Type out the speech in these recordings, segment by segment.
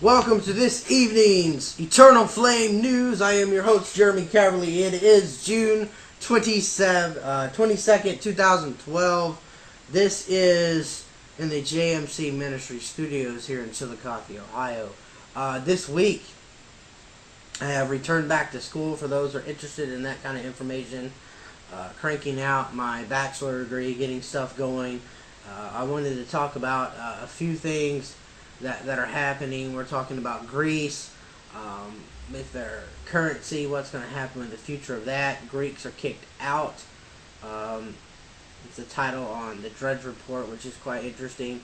Welcome to this evening's Eternal Flame News. I am your host, Jeremy Caverly. It is June 22nd, 2012. This is in the JMC Ministry Studios here in Chillicothe, Ohio. This week, I have returned back to school for those who are interested in that kind of information. Cranking out my bachelor degree, getting stuff going. I wanted to talk about a few things that are happening. We're talking about Greece, with their currency, what's going to happen in the future of that. Greeks are kicked out. It's a title on the Drudge Report, which is quite interesting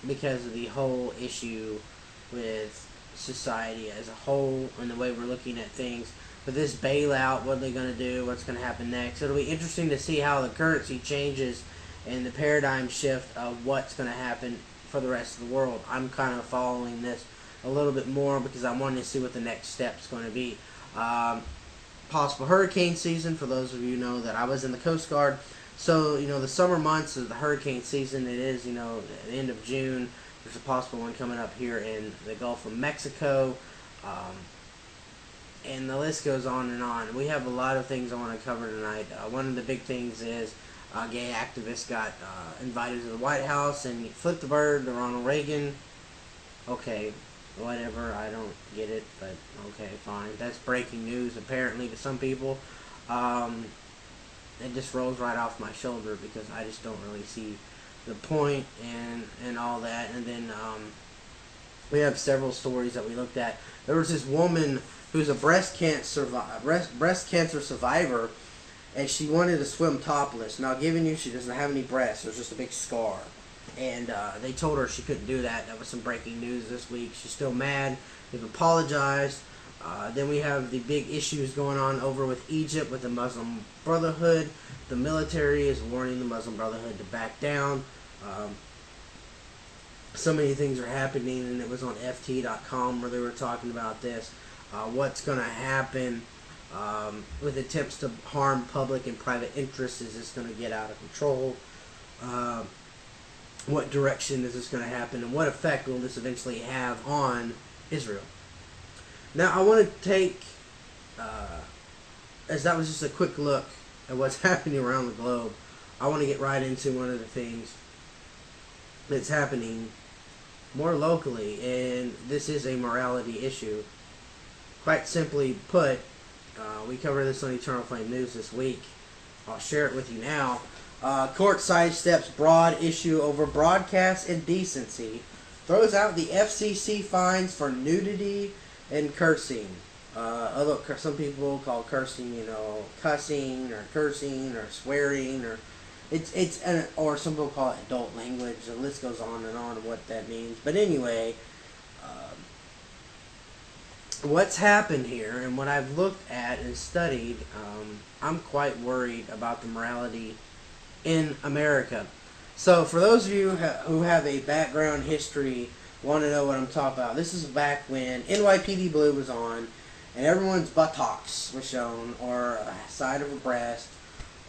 because of the whole issue with society as a whole and the way we're looking at things. But this bailout, what are they going to do? What's going to happen next? It'll be interesting to see how the currency changes and the paradigm shift of what's going to happen for the rest of the world. I'm kind of following this a little bit more because I wanted to see what the next step's going to be. Possible hurricane season. For those of you who know that I was in the Coast Guard, so the summer months is the hurricane season. It is at the end of June. There's a possible one coming up here in the Gulf of Mexico. And the list goes on and on. We have a lot of things I want to cover tonight. One of the big things is a gay activist got invited to the White House and he flipped the bird to Ronald Reagan. Okay, whatever. I don't get it, but okay, fine. That's breaking news apparently to some people. It just rolls right off my shoulder because I just don't really see the point and all that. And then we have several stories that we looked at. There was this woman who's a breast cancer survivor, and she wanted to swim topless. Now, given you, she doesn't have any breasts. There's just a big scar. And they told her she couldn't do that. That was some breaking news this week. She's still mad. They've apologized. Then we have the big issues going on over with Egypt with the Muslim Brotherhood. The military is warning the Muslim Brotherhood to back down. So many things are happening, and it was on FT.com where they were talking about this. What's going to happen with attempts to harm public and private interests? Is this going to get out of control? What direction is this going to happen? And what effect will this eventually have on Israel? Now, I want to take, as that was just a quick look at what's happening around the globe, I want to get right into one of the things that's happening more locally, and this is a morality issue. Quite simply put, we cover this on Eternal Flame News this week. I'll share it with you now. Court sidesteps broad issue over broadcast indecency. Throws out the FCC fines for nudity and cursing. Although some people call cursing, cussing or cursing or swearing, or some people call it adult language. The list goes on and on of what that means. But anyway, what's happened here and what I've looked at and studied, I'm quite worried about the morality in America. So for those of you who have a background history, want to know what I'm talking about, this is back when NYPD Blue was on and everyone's buttocks were shown, or a side of a breast,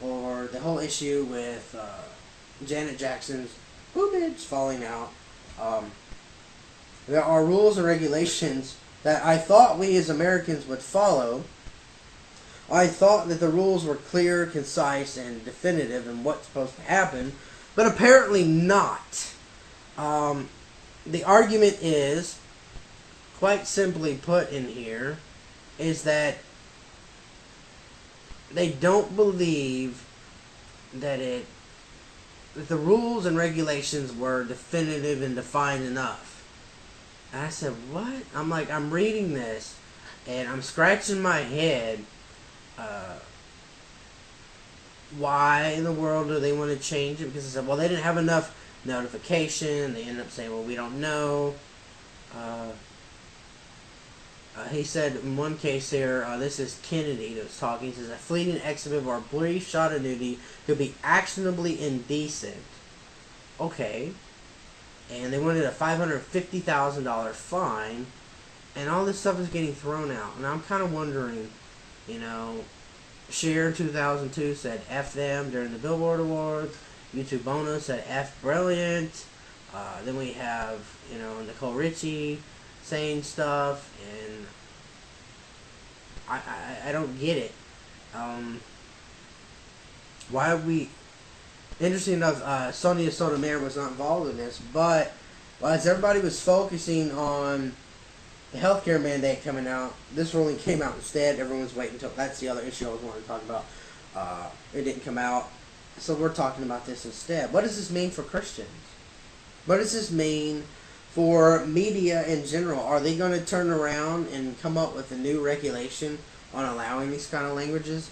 or the whole issue with Janet Jackson's boobage falling out. There are rules and regulations that I thought we as Americans would follow. I thought that the rules were clear, concise, and definitive in what's supposed to happen, but apparently not. The argument is, quite simply put in here, is that they don't believe that the rules and regulations were definitive and defined enough. And I said, what? I'm reading this, and I'm scratching my head. Why in the world do they want to change it? Because I said, well, they didn't have enough notification. They ended up saying, well, we don't know. He said in one case here, this is Kennedy that was talking. He says, a fleeting exhibit or a brief shot of nudity could be actionably indecent. Okay. And they wanted a $550,000 fine, and all this stuff is getting thrown out. And I'm kind of wondering, Cher in 2002 said F them during the Billboard Awards. YouTube Bonus said F brilliant. Then we have, Nicole Richie saying stuff, and I don't get it. Why are we... Interesting enough, Sonia Sotomayor was not involved in this, but as everybody was focusing on the healthcare mandate coming out, this ruling came out instead. Everyone was waiting until... That's the other issue I was wanting to talk about. It didn't come out, so we're talking about this instead. What does this mean for Christians? What does this mean for media in general? Are they going to turn around and come up with a new regulation on allowing these kind of languages?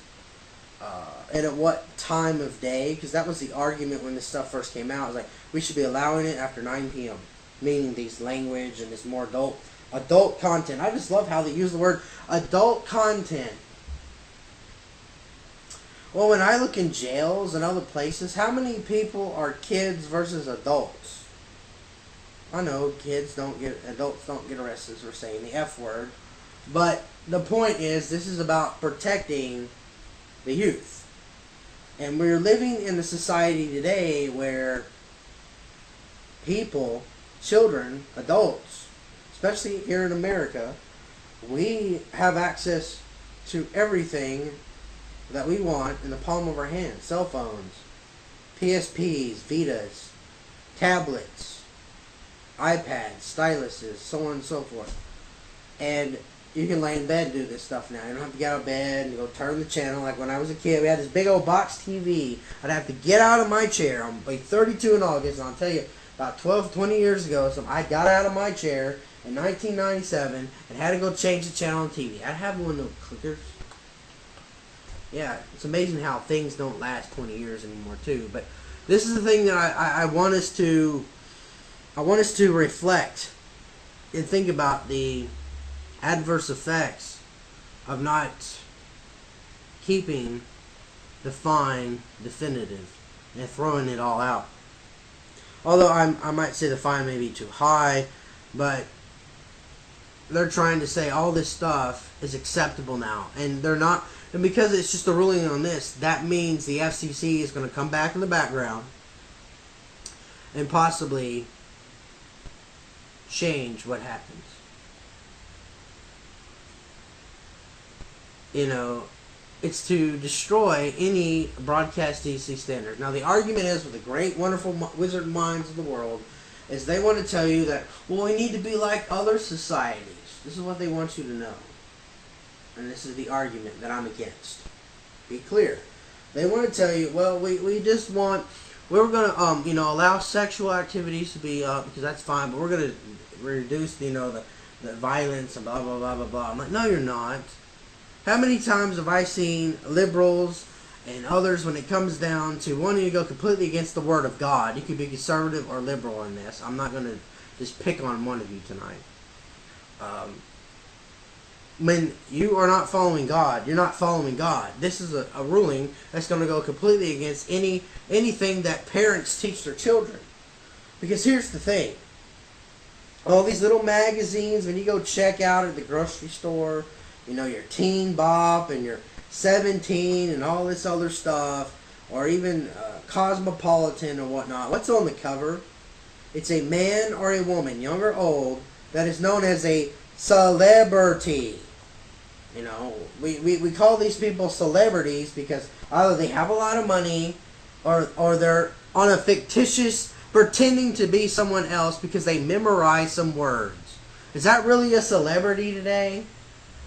And at what time of day? Because that was the argument when this stuff first came out. It was like, we should be allowing it after 9 p.m. Meaning these language and this more adult content. I just love how they use the word adult content. Well, when I look in jails and other places, how many people are kids versus adults? I know adults don't get arrested for saying the F word. But the point is, this is about protecting the youth. And we're living in a society today where people, children, adults, especially here in America, we have access to everything that we want in the palm of our hand. Cell phones, PSPs, Vitas, tablets, iPads, styluses, so on and so forth. And you can lay in bed and do this stuff now. You don't have to get out of bed and go turn the channel. Like when I was a kid, we had this big old box TV. I'd have to get out of my chair. I'm like 32 in August, and I'll tell you, about 20 years ago, so I got out of my chair in 1997 and had to go change the channel on TV. I'd have one of those clickers. Yeah, it's amazing how things don't last 20 years anymore too. But this is the thing that I want us to reflect and think about the adverse effects of not keeping the fine definitive and throwing it all out. Although I might say the fine may be too high, but they're trying to say all this stuff is acceptable now, and they're not. And because it's just a ruling on this, that means the FCC is going to come back in the background and possibly change what happens. You know, it's to destroy any broadcast DC standards. Now, the argument is, with the great, wonderful wizard minds of the world, is they want to tell you that, well, we need to be like other societies. This is what they want you to know. And this is the argument that I'm against. Be clear. They want to tell you, well, we just want, we're going to, allow sexual activities to be up, because that's fine, but we're going to reduce, the violence and blah, blah, blah, blah, blah. I'm like, no, you're not. How many times have I seen liberals and others, when it comes down to wanting to go completely against the Word of God? You could be conservative or liberal in this. I'm not going to just pick on one of you tonight. When you are not following God, you're not following God. This is a ruling that's going to go completely against anything that parents teach their children. Because here's the thing. All these little magazines, when you go check out at the grocery store, your Teen Bop and your 17 and all this other stuff, or even Cosmopolitan or whatnot. What's on the cover? It's a man or a woman, young or old, that is known as a celebrity. We call these people celebrities because either they have a lot of money or they're on a fictitious, pretending to be someone else because they memorize some words. Is that really a celebrity today?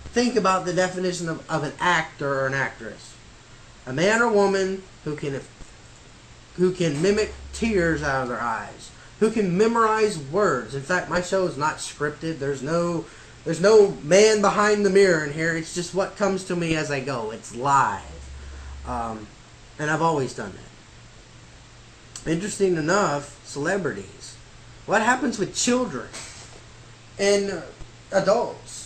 Think about the definition of an actor or an actress. A man or woman who can mimic tears out of their eyes, who can memorize words. In fact, my show is not scripted. There's no man behind the mirror in here. It's just what comes to me as I go. It's live. And I've always done that. Interesting enough, celebrities. What happens with children and adults?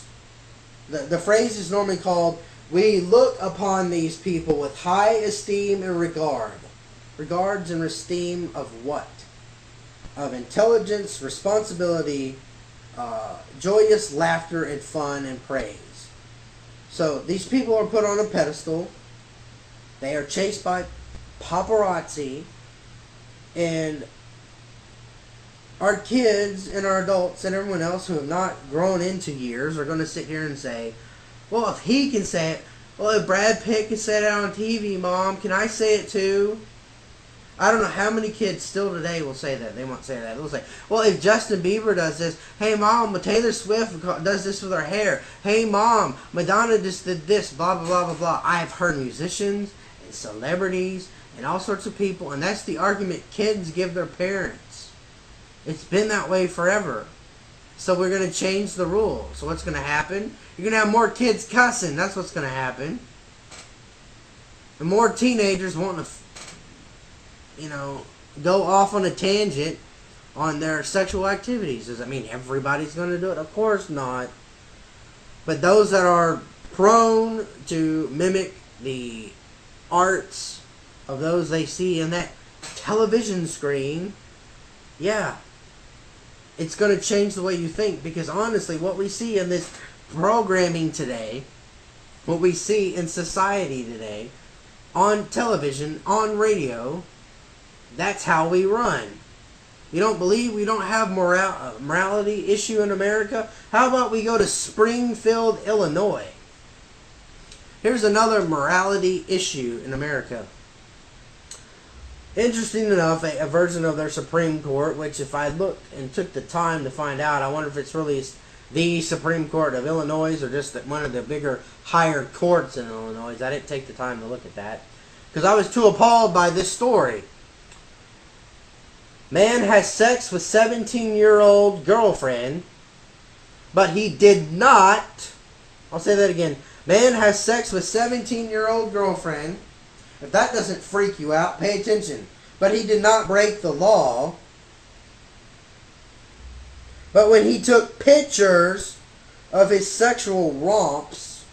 The phrase is normally called, we look upon these people with high esteem and regard. Regards and esteem of what? Of intelligence, responsibility, joyous laughter and fun and praise. So these people are put on a pedestal. They are chased by paparazzi, and our kids and our adults and everyone else who have not grown into years are going to sit here and say, well, if he can say it, well, if Brad Pitt can say it on TV, Mom, can I say it too? I don't know how many kids still today will say that. They won't say that. They'll say, well, if Justin Bieber does this, hey, Mom, Taylor Swift does this with her hair. Hey, Mom, Madonna just did this, blah, blah, blah, blah, blah. I have heard musicians and celebrities and all sorts of people, and that's the argument kids give their parents. It's been that way forever. So we're going to change the rules. So what's going to happen? You're going to have more kids cussing. That's what's going to happen. And more teenagers wanting to go off on a tangent on their sexual activities. Does that mean everybody's going to do it? Of course not. But those that are prone to mimic the arts of those they see in that television screen, yeah, it's going to change the way you think. Because honestly, what we see in this programming today, what we see in society today, on television, on radio, that's how we run. You don't believe we don't have morality issue in America? How about we go to Springfield, Illinois? Here's another morality issue in America. Interesting enough, a version of their Supreme Court, which if I looked and took the time to find out, I wonder if it's really the Supreme Court of Illinois or just one of the bigger, higher courts in Illinois. I didn't take the time to look at that because I was too appalled by this story. Man has sex with 17-year-old girlfriend, but he did not, I'll say that again, man has sex with 17-year-old girlfriend. If that doesn't freak you out, pay attention. But he did not break the law. But when he took pictures of his sexual romps,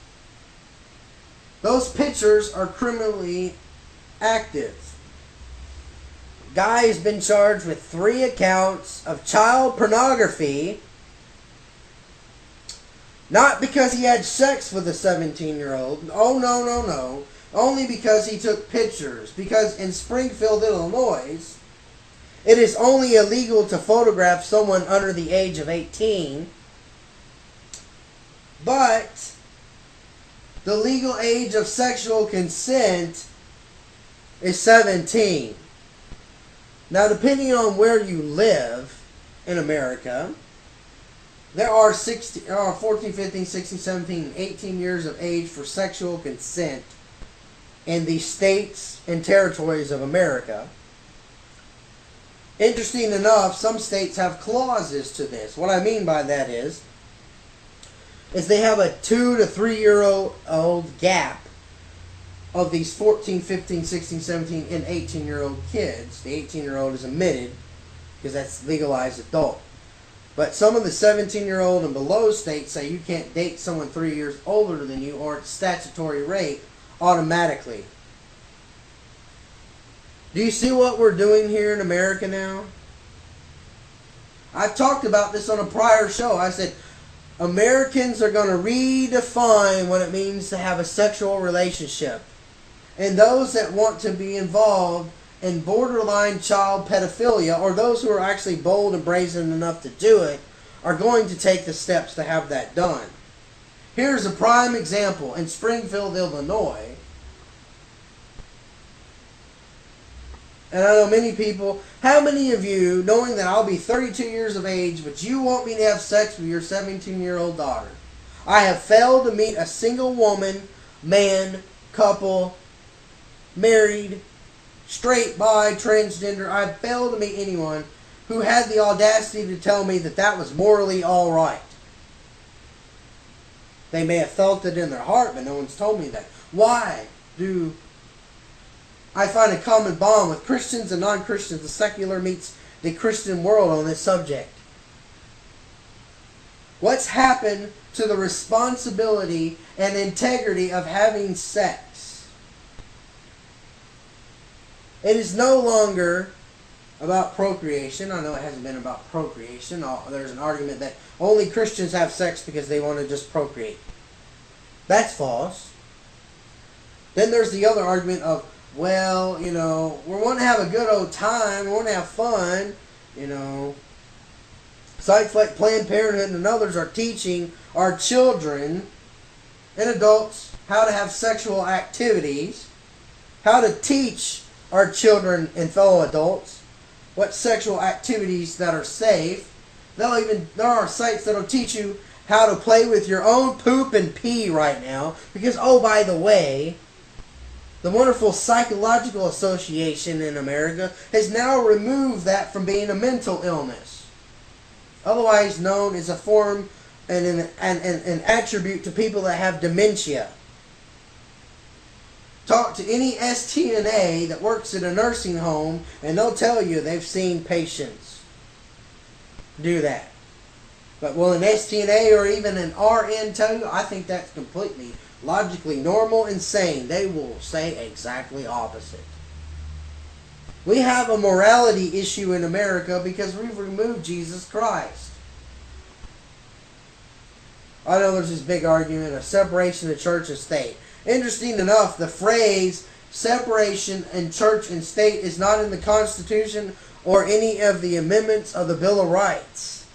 those pictures are criminally active. Guy has been charged with 3 accounts of child pornography, not because he had sex with a 17-year-old. Oh, no, no, no. Only because he took pictures. Because in Springfield, Illinois, it is only illegal to photograph someone under the age of 18. But the legal age of sexual consent is 17. Now, depending on where you live in America, there are 14, 15, 16, 17, and 18 years of age for sexual consent in the states and territories of America. Interesting enough, some states have clauses to this. What I mean by that is they have a 2 to 3 year old gap of these 14, 15, 16, 17, and 18-year-old kids. The 18-year-old is omitted because that's legalized adult. But some of the 17-year-old and below states say you can't date someone 3 years older than you or it's statutory rape automatically. Do you see what we're doing here in America now? I've talked about this on a prior show. I said Americans are going to redefine what it means to have a sexual relationship. And those that want to be involved in borderline child pedophilia, or those who are actually bold and brazen enough to do it, are going to take the steps to have that done. Here's a prime example in Springfield, Illinois. And I know many people, how many of you, knowing that I'll be 32 years of age, but you want me to have sex with your 17-year-old daughter? I have failed to meet a single woman, man, couple, married, straight, bi, transgender. I've failed to meet anyone who had the audacity to tell me that that was morally all right. They may have felt it in their heart, but no one's told me that. Why do I find a common bond with Christians and non-Christians? The secular meets the Christian world on this subject. What's happened to the responsibility and integrity of having sex? It is no longer about procreation. I know it hasn't been about procreation. There's an argument that only Christians have sex because they want to just procreate. That's false. Then there's the other argument of, well, we want to have a good old time. We want to have fun. Sites like Planned Parenthood and others are teaching our children and adults how to have sexual activities, how to teach our children and fellow adults what sexual activities that are safe. There are sites that'll teach you how to play with your own poop and pee right now, because, oh, by the way, the wonderful Psychological Association in America has now removed that from being a mental illness, otherwise known as a form and an attribute to people that have dementia. Talk to any STNA that works at a nursing home, and they'll tell you they've seen patients do that. But will an STNA or even an RN tell you? I think that's completely logically normal and sane. They will say exactly opposite. We have a morality issue in America because we've removed Jesus Christ. I know there's this big argument of separation of church and state. Interesting enough, the phrase separation in church and state is not in the Constitution or any of the amendments of the Bill of Rights.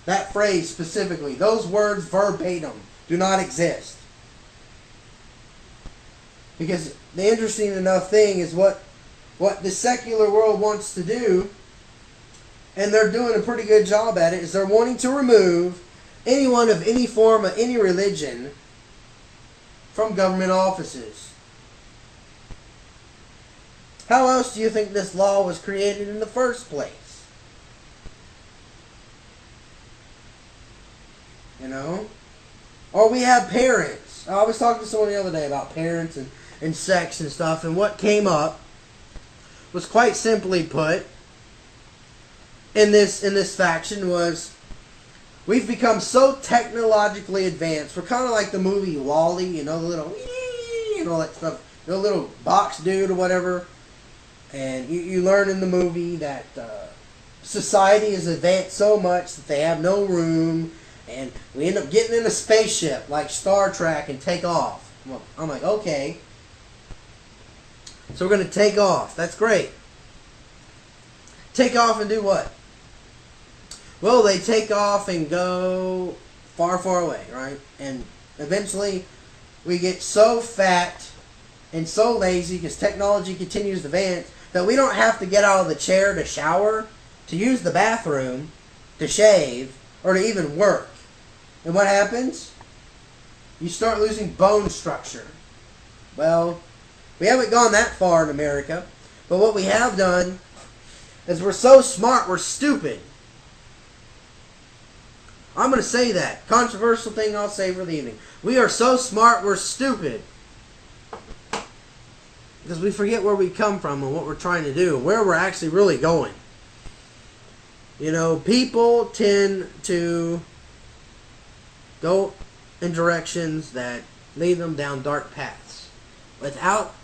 That phrase specifically, those words verbatim, do not exist. Because the interesting enough thing is what the secular world wants to do, and they're doing a pretty good job at it, is they're wanting to remove anyone of any form of any religion from government offices. How else do you think this law was created in the first place? You know? Or we have parents. I was talking to someone the other day about parents and sex and stuff, and what came up was quite simply put in this faction was, we've become so technologically advanced. We're kind of like the movie WALL-E, you know, the little, and all that stuff, the little box dude or whatever. And you learn in the movie that society has advanced so much that they have no room, and we end up getting in a spaceship like Star Trek and take off. Well, I'm like, okay. So we're going to take off. That's great. Take off and do what? Well, they take off and go far, far away, right? And eventually we get so fat and so lazy because technology continues to advance that we don't have to get out of the chair to shower, to use the bathroom, to shave, or to even work. And what happens? You start losing bone structure. Well, we haven't gone that far in America, but what we have done is we're so smart, we're stupid. I'm going to say that. Controversial thing I'll say for the evening. We are so smart, we're stupid. Because we forget where we come from and what we're trying to do, where we're actually really going. You know, people tend to go in directions that lead them down dark paths without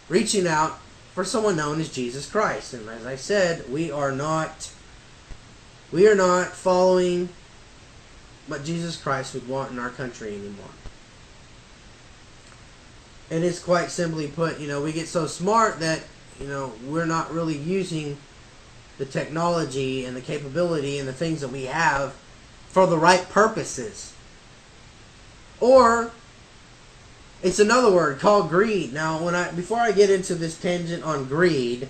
reaching out for someone known as Jesus Christ. And as I said, we are not following what Jesus Christ would want in our country anymore. And it's quite simply put, you know, we get so smart that, you know, we're not really using the technology and the capability and the things that we have for the right purposes. Or it's another word called greed. Now, before I get into this tangent on greed,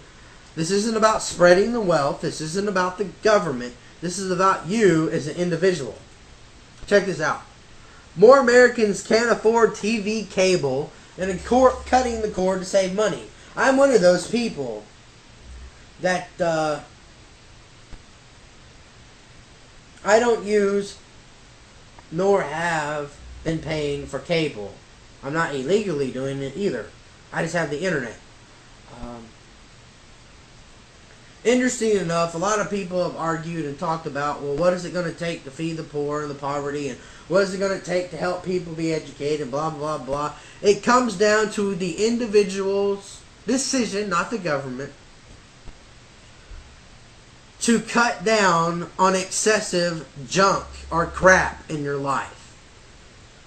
this isn't about spreading the wealth. This isn't about the government. This is about you as an individual. Check this out. More Americans can't afford TV cable and are cutting the cord to save money. I'm one of those people that I don't use nor have been paying for cable. I'm not illegally doing it either. I just have the internet. Interesting enough, a lot of people have argued and talked about, well, what is it going to take to feed the poor and the poverty, and what is it going to take to help people be educated, and blah, blah, blah. It comes down to the individual's decision, not the government, to cut down on excessive junk or crap in your life.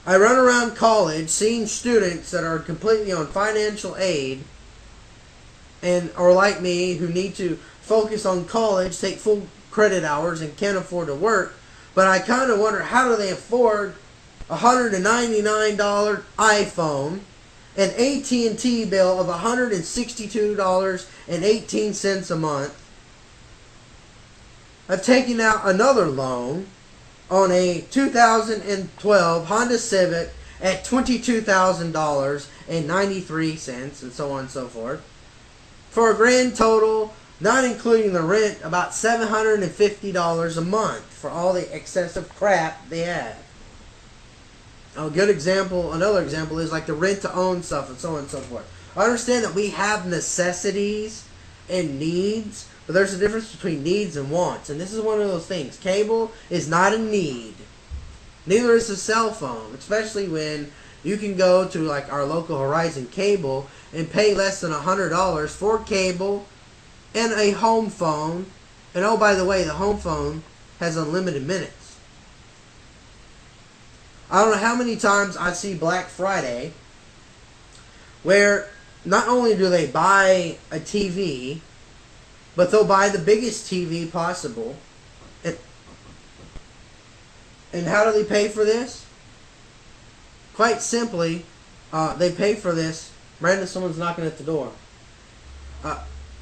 I run around college seeing students that are completely on financial aid and or like me, who need to focus on college, take full credit hours, and can't afford to work. But I kind of wonder, how do they afford a $199 iPhone, an AT&T bill of $162.18 a month, of taking out another loan on a 2012 Honda Civic at $22,000.93, and so on and so forth, for a grand total, not including the rent, about $750 a month for all the excessive crap they have. A good example, another example is like the rent-to-own stuff and so on and so forth. I understand that we have necessities and needs, but there's a difference between needs and wants. And this is one of those things. Cable is not a need. Neither is a cell phone, especially when you can go to like our local Horizon Cable and pay less than $100 for cable and a home phone. And oh, by the way, the home phone has unlimited minutes. I don't know how many times I see Black Friday where not only do they buy a TV, but they'll buy the biggest TV possible. And how do they pay for this? Quite simply, they pay for this. Brandon, someone's knocking at the door.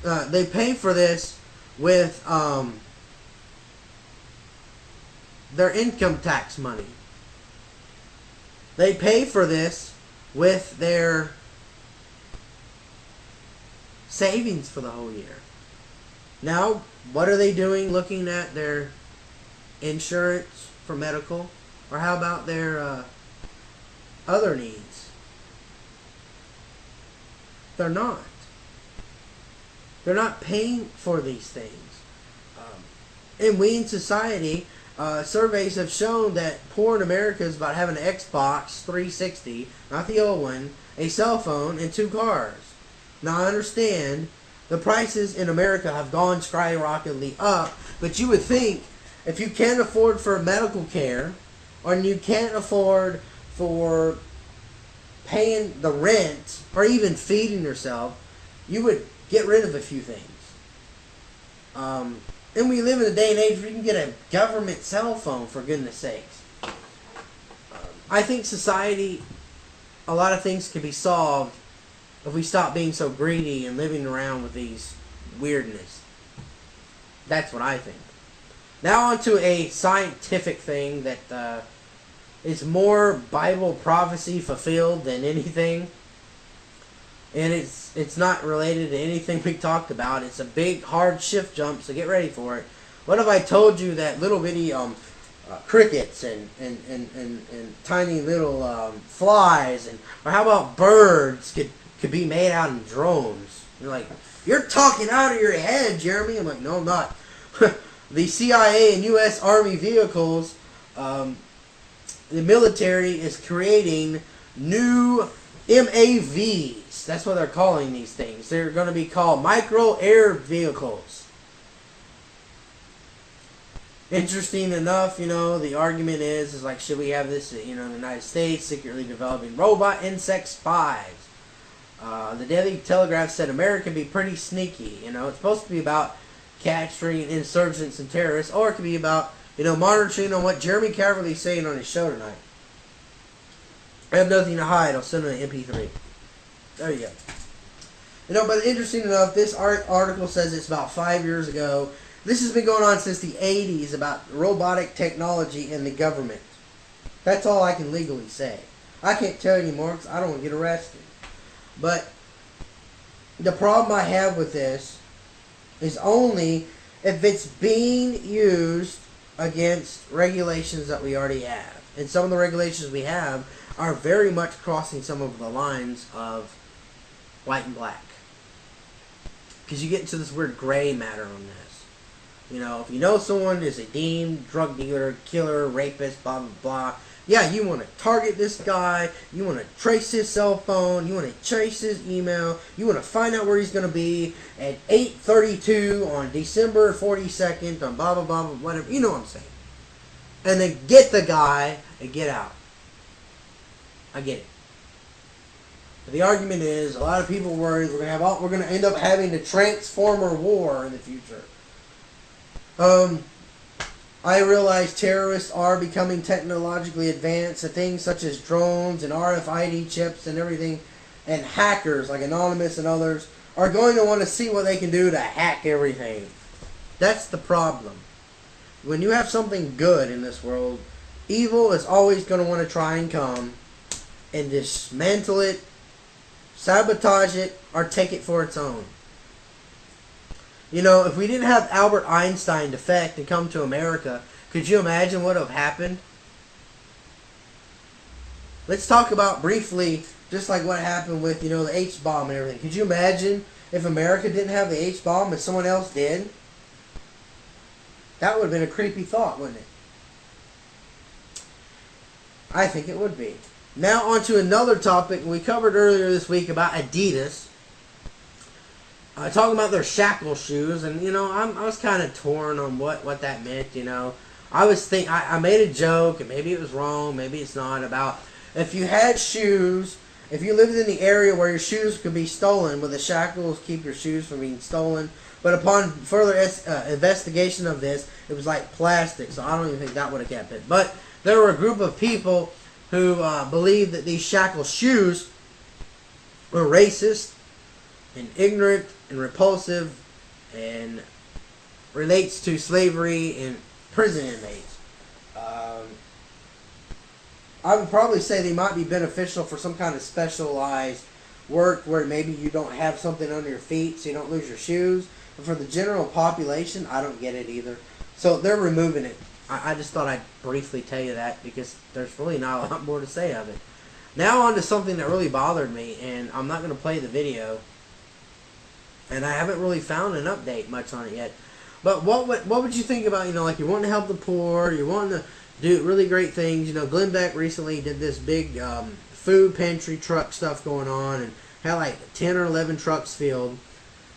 They pay for this with their income tax money. They pay for this with their savings for the whole year. Now, what are they doing looking at their insurance for medical? Or how about their other needs? They're not. They're not paying for these things. And we in society, surveys have shown that poor in America is about having an Xbox 360, not the old one, a cell phone, and 2 cars. Now, I understand the prices in America have gone skyrocketingly up, but you would think if you can't afford for medical care, or you can't afford for paying the rent, or even feeding yourself, you would get rid of a few things. And we live in a day and age where you can get a government cell phone, for goodness sakes. I think society, a lot of things can be solved if we stop being so greedy and living around with these weirdness. That's what I think. Now on to a scientific thing that is more Bible prophecy fulfilled than anything. And it's not related to anything we talked about. It's a big, hard shift jump, so get ready for it. What if I told you that little bitty crickets and tiny little flies, or how about birds could be made out in drones? You're like, you're talking out of your head, Jeremy. I'm like, no, I'm not. The CIA and U.S. Army vehicles, the military is creating new MAVs. That's what they're calling these things. They're going to be called micro air vehicles. Interesting enough, the argument is like, should we have this, in the United States, secretly developing robot insect spies? The Daily Telegraph said America can be pretty sneaky. It's supposed to be about capturing insurgents and terrorists, or it could be about, monitoring on what Jeremy Caverly's saying on his show tonight. I have nothing to hide. I'll send him an MP3. There you go. But interesting enough, this article says it's about 5 years ago. This has been going on since the 80s about robotic technology in the government. That's all I can legally say. I can't tell you anymore because I don't want to get arrested. But the problem I have with this is only if it's being used against regulations that we already have. And some of the regulations we have are very much crossing some of the lines of white and black. Because you get into this weird gray matter on this. If you know someone is a deemed drug dealer, killer, rapist, blah, blah, blah, yeah, you want to target this guy, you want to trace his cell phone, you want to trace his email, you want to find out where he's going to be at 8:32 on December 42nd on blah, blah, blah, blah, whatever, you know what I'm saying. And then get the guy and get out. I get it. The argument is a lot of people worry we're gonna end up having a Transformer war in the future. I realize terrorists are becoming technologically advanced, and things such as drones and RFID chips and everything, and hackers like Anonymous and others are going to want to see what they can do to hack everything. That's the problem. When you have something good in this world, evil is always going to want to try and come and dismantle it, sabotage it, or take it for its own. You know, if we didn't have Albert Einstein defect and come to America, could you imagine what would have happened? Let's talk about briefly, just like what happened with, you know, the H-bomb and everything. Could you imagine if America didn't have the H-bomb and someone else did? That would have been a creepy thought, wouldn't it? I think it would be. Now on to another topic we covered earlier this week about Adidas. Talking about their shackle shoes, and you know, I was kind of torn on what that meant. You know, I made a joke, and maybe it was wrong, maybe it's not, about if you had shoes, if you lived in the area where your shoes could be stolen, with the shackles keep your shoes from being stolen. But upon further investigation of this, it was like plastic, so I don't even think that would have kept it. But there were a group of people who believed that these shackle shoes were racist and ignorant and repulsive and relates to slavery and prison inmates. I would probably say they might be beneficial for some kind of specialized work where maybe you don't have something under your feet so you don't lose your shoes. But for the general population, I don't get it either. So they're removing it. I just thought I'd briefly tell you that because there's really not a lot more to say of it. Now on to something that really bothered me, and I'm not going to play the video. And I haven't really found an update much on it yet. But what would you think about, you know, like you're wanting to help the poor, you're wanting to do really great things. You know, Glenn Beck recently did this big food pantry truck stuff going on and had like 10 or 11 trucks filled.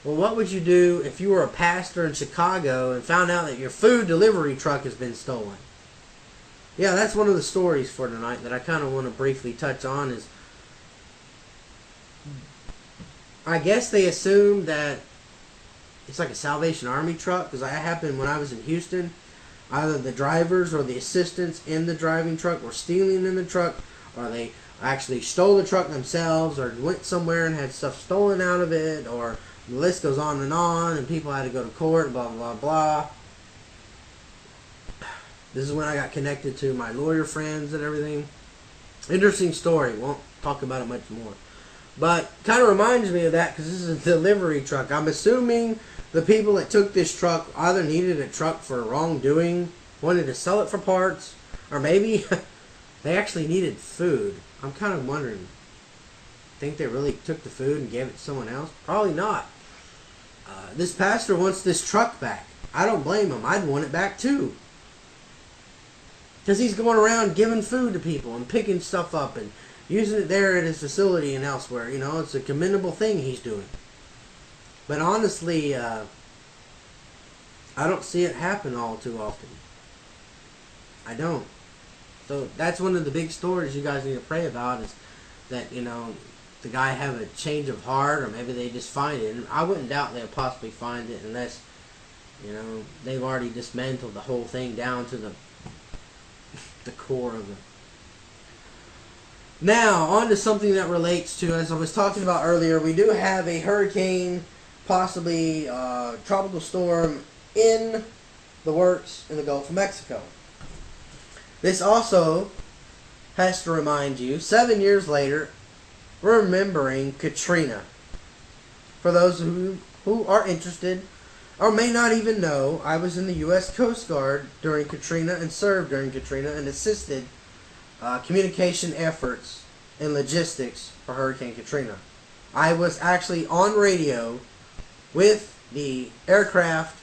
Well, what would you do if you were a pastor in Chicago and found out that your food delivery truck has been stolen? Yeah, that's one of the stories for tonight that I kind of want to briefly touch on. Is I guess they assume that it's like a Salvation Army truck, because that happened when I was in Houston. Either the drivers or the assistants in the driving truck were stealing in the truck, or they actually stole the truck themselves, or went somewhere and had stuff stolen out of it, or the list goes on, and people had to go to court, blah, blah, blah. This is when I got connected to my lawyer friends and everything. Interesting story. Won't talk about it much more. But kind of reminds me of that because this is a delivery truck. I'm assuming the people that took this truck either needed a truck for wrongdoing, wanted to sell it for parts, or maybe they actually needed food. I'm kind of wondering. Think they really took the food and gave it to someone else? Probably not. This pastor wants this truck back. I don't blame him. I'd want it back too. Because he's going around giving food to people and picking stuff up and using it there at his facility and elsewhere. You know, it's a commendable thing he's doing. But honestly, I don't see it happen all too often. I don't. So that's one of the big stories you guys need to pray about, is that, you know, the guy have a change of heart, or maybe they just find it. And I wouldn't doubt they'll possibly find it unless, you know, they've already dismantled the whole thing down to the core of it. Now, on to something that relates to, as I was talking about earlier, we do have a hurricane, possibly tropical storm in the works in the Gulf of Mexico. This also has to remind you, 7 years later, remembering Katrina. For those who are interested, or may not even know, I was in the U.S. Coast Guard during Katrina and served during Katrina and assisted communication efforts and logistics for Hurricane Katrina. I was actually on radio with the aircraft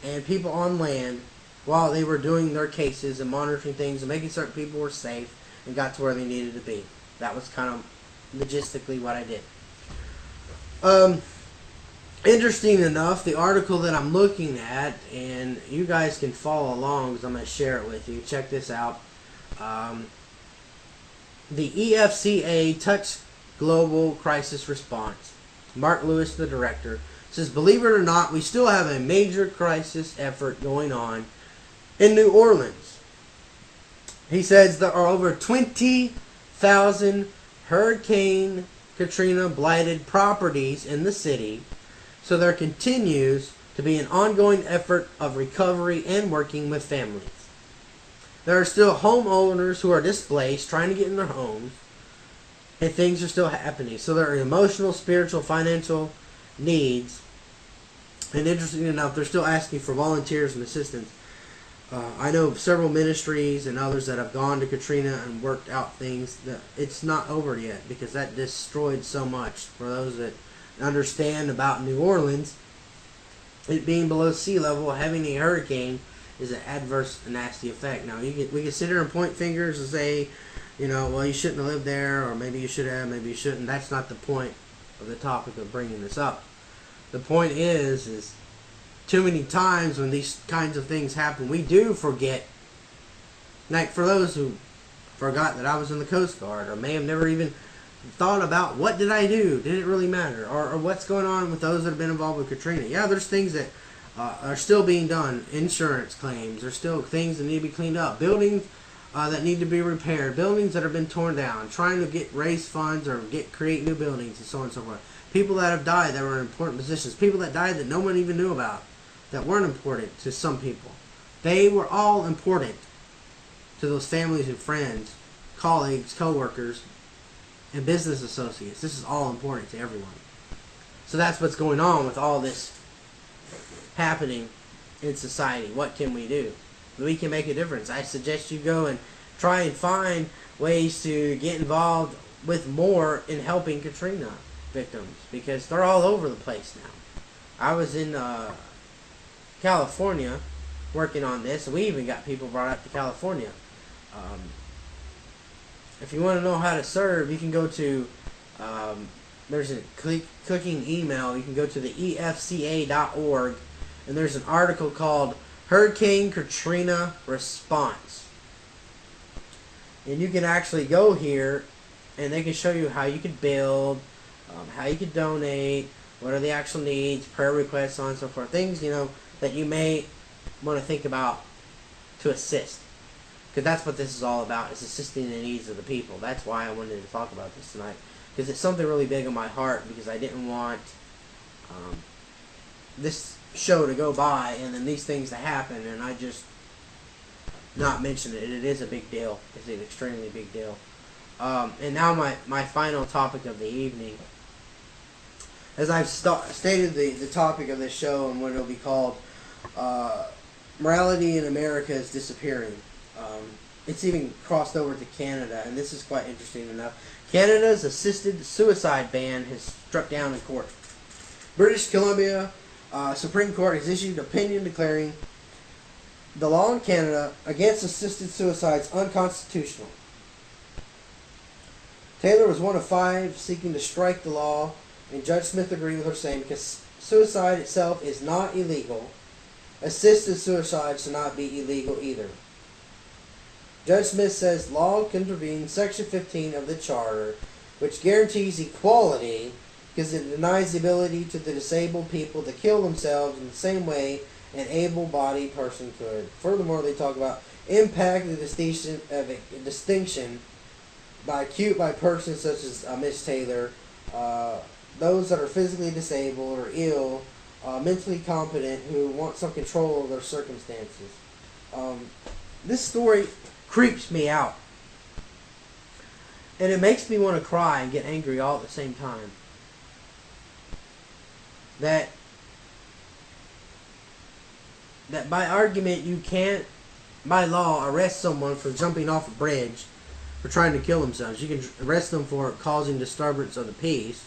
and people on land while they were doing their cases and monitoring things and making certain people were safe and got to where they needed to be. That was kind of logistically what I did. Interesting enough, the article that I'm looking at, and you guys can follow along because I'm going to share it with you. Check this out. The EFCA Global Crisis Response. Mark Lewis, the director, says, believe it or not, we still have a major crisis effort going on in New Orleans. He says there are over 20,000 Hurricane Katrina blighted properties in the city, so there continues to be an ongoing effort of recovery and working with families. There are still homeowners who are displaced, trying to get in their homes, and things are still happening. So there are emotional, spiritual, financial needs. And interesting enough, they're still asking for volunteers and assistance. I know of several ministries and others that have gone to Katrina and worked out things. That it's not over yet, because that destroyed so much. For those that understand about New Orleans, it being below sea level, having a hurricane is an adverse, nasty effect. Now, we can sit here and point fingers and say, well, you shouldn't have lived there, or maybe you should have, maybe you shouldn't. That's not the point of the topic of bringing this up. The point is too many times when these kinds of things happen, we do forget. Like for those who forgot that I was in the Coast Guard, or may have never even thought about what did I do? Did it really matter? Or what's going on with those that have been involved with Katrina? Yeah, there's things that are still being done. Insurance claims. There's still things that need to be cleaned up. Buildings that need to be repaired. Buildings that have been torn down. Trying to raise funds or create new buildings and so on and so forth. People that have died that were in important positions. People that died that no one even knew about. That weren't important to some people. They were all important to those families and friends, colleagues, co-workers, and business associates. This is all important to everyone. So that's what's going on with all this happening in society. What can we do? We can make a difference. I suggest you go and try and find ways to get involved with more in helping Katrina victims, because they're all over the place now. I was in California working on this, and we even got people brought up to California. If you want to know how to serve, you can go to, there's a clicking email. You can go to the EFCA.org, and there's an article called Hurricane Katrina Response. And you can actually go here, and they can show you how you could build, how you could donate, what are the actual needs, prayer requests, so on and so forth. Things, that you may want to think about to assist. Because that's what this is all about, is assisting the needs of the people. That's why I wanted to talk about this tonight. Because it's something really big on my heart, because I didn't want this show to go by and then these things to happen and I just not mention it. It is a big deal. It's an extremely big deal. And now my final topic of the evening. As I've stated the topic of this show and what it'll be called, morality in America is disappearing. It's even crossed over to Canada, and this is quite interesting enough. Canada's assisted suicide ban has struck down in court. British Columbia Supreme Court has issued an opinion declaring the law in Canada against assisted suicides unconstitutional. Taylor was one of 5 seeking to strike the law, and Judge Smith agreed with her, saying because suicide itself is not illegal, assisted suicide should not be illegal either. Judge Smith says law contravenes Section 15 of the Charter, which guarantees equality because it denies the ability to the disabled people to kill themselves in the same way an able-bodied person could. Furthermore, they talk about impact the distinction by persons such as Miss Taylor, those that are physically disabled or ill, mentally competent, who want some control of their circumstances. This story creeps me out. And it makes me want to cry and get angry all at the same time. That by argument you can't, by law, arrest someone for jumping off a bridge for trying to kill themselves. You can arrest them for causing disturbance of the peace.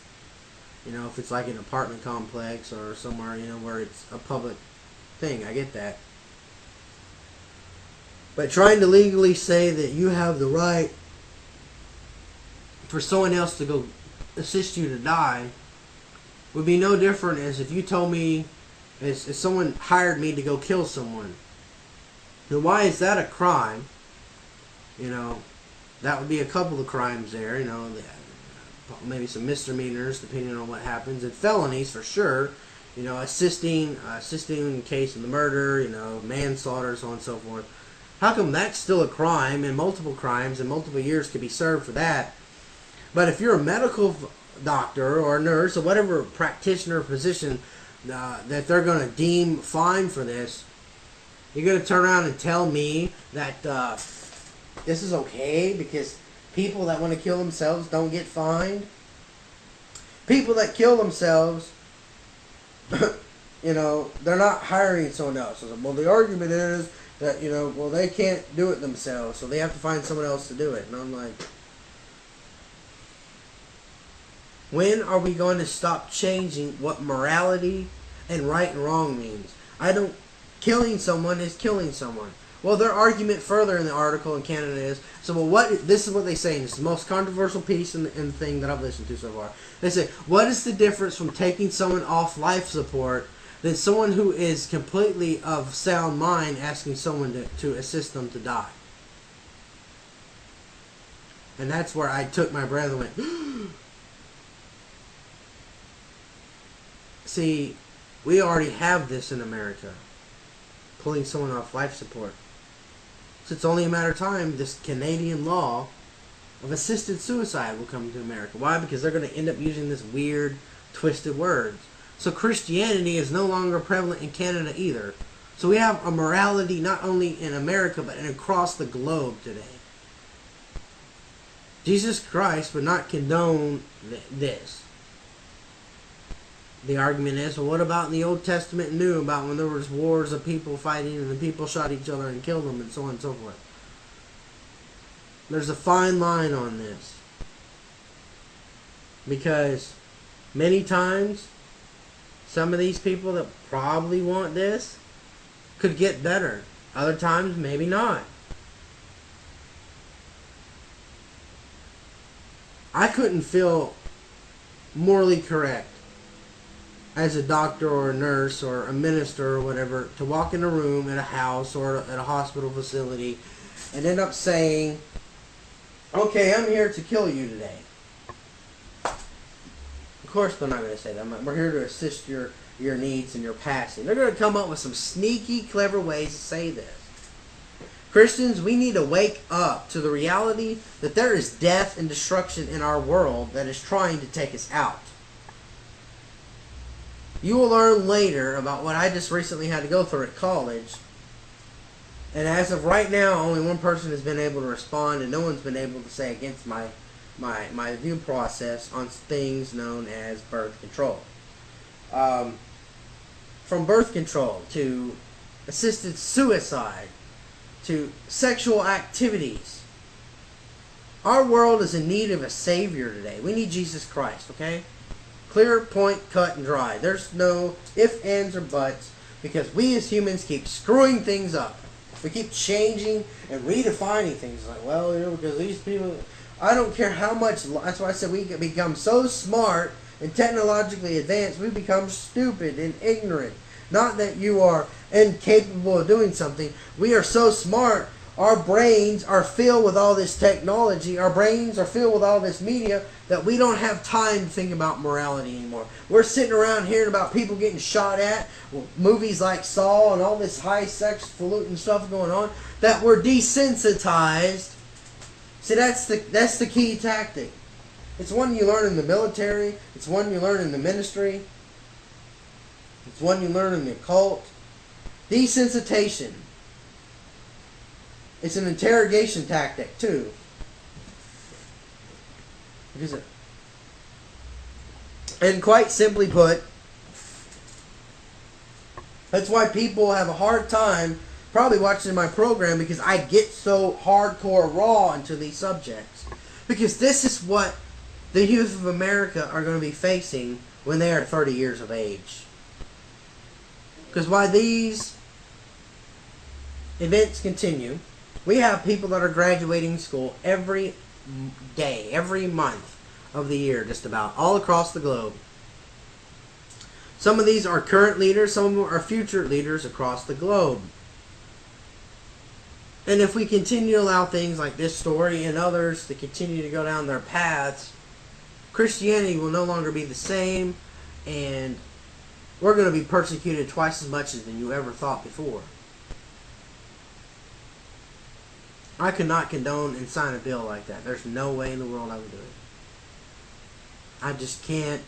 If it's like an apartment complex or somewhere, where it's a public thing. I get that. But trying to legally say that you have the right for someone else to go assist you to die would be no different as if you told me, as someone hired me to go kill someone. Now, why is that a crime? That would be a couple of crimes there. maybe some misdemeanors depending on what happens, and felonies for sure. You know, assisting in case of the murder, you know, manslaughter, so on and so forth. How come that's still a crime, and multiple crimes and multiple years could be served for that? But if you're a medical doctor or a nurse or whatever practitioner or physician that they're going to deem fine for this, you're going to turn around and tell me that this is okay because people that want to kill themselves don't get fined? People that kill themselves, you know, they're not hiring someone else. So, well, the argument is that, you know, well, they can't do it themselves, so they have to find someone else to do it. And I'm like, when are we going to stop changing what morality and right and wrong means? Killing someone is killing someone. Well, their argument further in the article in Canada is, so well, this is what they say, and it's the most controversial piece in the thing that I've listened to so far. They say, what is the difference from taking someone off life support than someone who is completely of sound mind asking someone to assist them to die? And that's where I took my breath and went, see, we already have this in America, pulling someone off life support. So it's only a matter of time this Canadian law of assisted suicide will come to America. Why? Because they're going to end up using this weird, twisted words. So Christianity is no longer prevalent in Canada either. So we have a morality not only in America, but across the globe today. Jesus Christ would not condone this. The argument is, well, what about in the Old Testament and New, about when there was wars of people fighting and the people shot each other and killed them and so on and so forth? There's a fine line on this. Because many times, some of these people that probably want this could get better. Other times, maybe not. I couldn't feel morally correct as a doctor or a nurse or a minister or whatever to walk in a room at a house or at a hospital facility and end up saying, okay, I'm here to kill you today. Of course they're not going to say that. We're here to assist your needs and your passing. They're going to come up with some sneaky, clever ways to say this. Christians, we need to wake up to the reality that there is death and destruction in our world that is trying to take us out. You will learn later about what I just recently had to go through at college. And as of right now, only one person has been able to respond, and no one's been able to say against my view process on things known as birth control. From birth control to assisted suicide to sexual activities. Our world is in need of a savior today. We need Jesus Christ, okay? Clear, point, cut, and dry. There's no ifs, ands, or buts, because we as humans keep screwing things up. We keep changing and redefining things. Like, well, you know, because these people, I don't care how much, that's why I said we can become so smart and technologically advanced, we become stupid and ignorant. Not that you are incapable of doing something. We are so smart, our brains are filled with all this technology, our brains are filled with all this media, that we don't have time to think about morality anymore. We're sitting around hearing about people getting shot at, movies like Saw and all this high sex falutin stuff going on, that we're desensitized. See, that's the key tactic. It's one you learn in the military, it's one you learn in the ministry, it's one you learn in the occult. Desensitization. It's an interrogation tactic too. And quite simply put, that's why people have a hard time probably watching my program, because I get so hardcore raw into these subjects. Because this is what the youth of America are going to be facing when they are 30 years of age. Because while these events continue, we have people that are graduating school every day, every month of the year, just about, all across the globe. Some of these are current leaders, some of them are future leaders across the globe. And if we continue to allow things like this story and others to continue to go down their paths, Christianity will no longer be the same, and we're going to be persecuted twice as much than you ever thought before. I could not condone and sign a bill like that. There's no way in the world I would do it. I just can't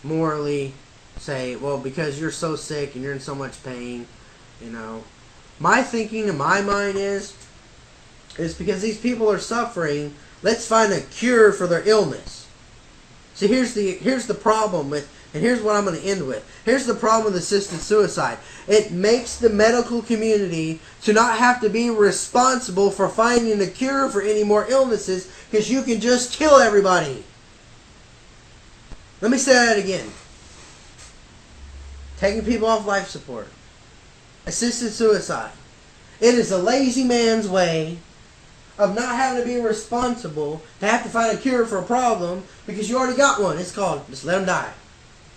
morally say, well, because you're so sick and you're in so much pain, you know. My thinking in my mind is because these people are suffering, let's find a cure for their illness. See, here's the problem with, and here's what I'm going to end with. Here's the problem with assisted suicide. It makes the medical community to not have to be responsible for finding a cure for any more illnesses, because you can just kill everybody. Let me say that again. Taking people off life support. Assisted suicide. It is a lazy man's way of not having to be responsible to have to find a cure for a problem, because you already got one. It's called, just let them die.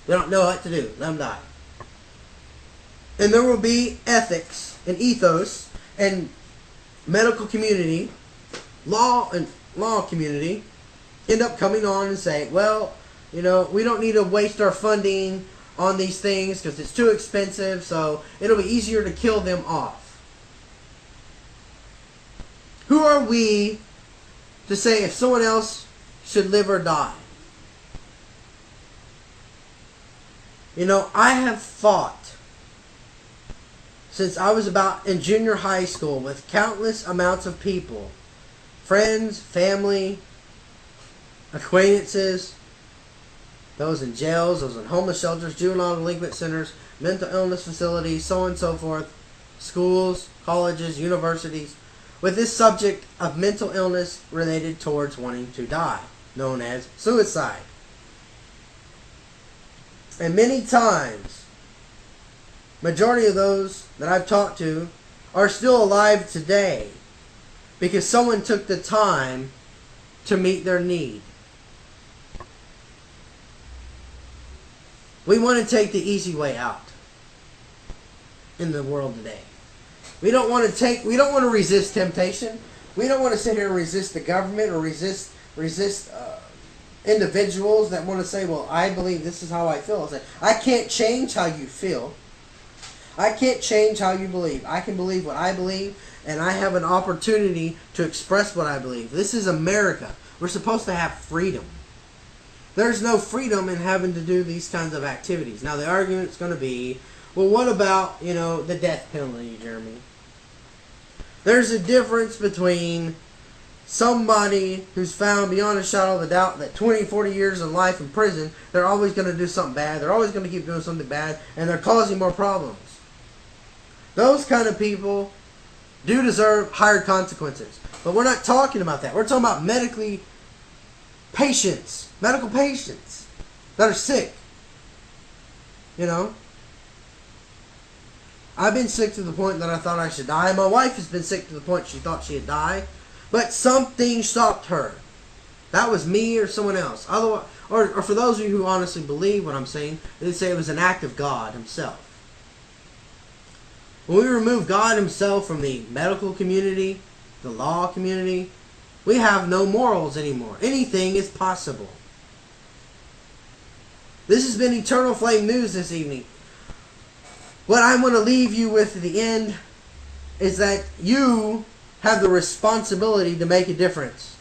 They don't know what to do. Let them die. And there will be ethics and ethos and medical community, law community, end up coming on and say, well, you know, we don't need to waste our funding on these things because it's too expensive, so it'll be easier to kill them off. Who are we to say if someone else should live or die? You know, I have fought since I was about in junior high school with countless amounts of people. Friends, family, acquaintances, those in jails, those in homeless shelters, juvenile delinquent centers, mental illness facilities, so on and so forth, schools, colleges, universities, with this subject of mental illness related towards wanting to die, known as suicide. And many times, majority of those that I've talked to are still alive today because someone took the time to meet their need. We want to take the easy way out in the world today. We don't want to resist temptation. We don't want to sit here and resist the government or resist individuals that want to say, well, I believe this is how I feel. I can't change how you feel. I can't change how you believe. I can believe what I believe, and I have an opportunity to express what I believe. This is America. We're supposed to have freedom. There's no freedom in having to do these kinds of activities. Now, the argument's going to be, well, what about, you know, the death penalty, Jeremy? There's a difference between somebody who's found beyond a shadow of a doubt that 20, 40 years in life in prison, they're always going to do something bad. They're always going to keep doing something bad, and they're causing more problems. Those kind of people do deserve higher consequences. But we're not talking about that. We're talking about medical patients that are sick. You know? I've been sick to the point that I thought I should die. My wife has been sick to the point she thought she'd die. But something stopped her. That was me or someone else. Otherwise, or for those of you who honestly believe what I'm saying, they say it was an act of God Himself. When we remove God Himself from the medical community, the law community, we have no morals anymore. Anything is possible. This has been Eternal Flame News this evening. What I want to leave you with at the end is that you have the responsibility to make a difference.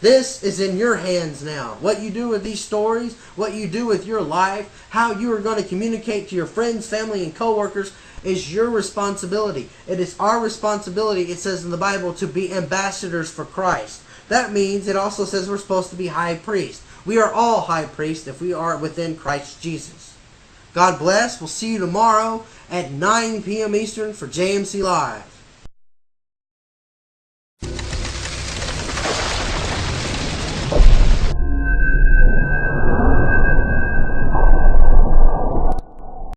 This is in your hands now. What you do with these stories, what you do with your life, how you are going to communicate to your friends, family, and co-workers is your responsibility. It is our responsibility, it says in the Bible, to be ambassadors for Christ. That means it also says we're supposed to be high priests. We are all high priests if we are within Christ Jesus. God bless. We'll see you tomorrow at 9 p.m. Eastern for JMC Live.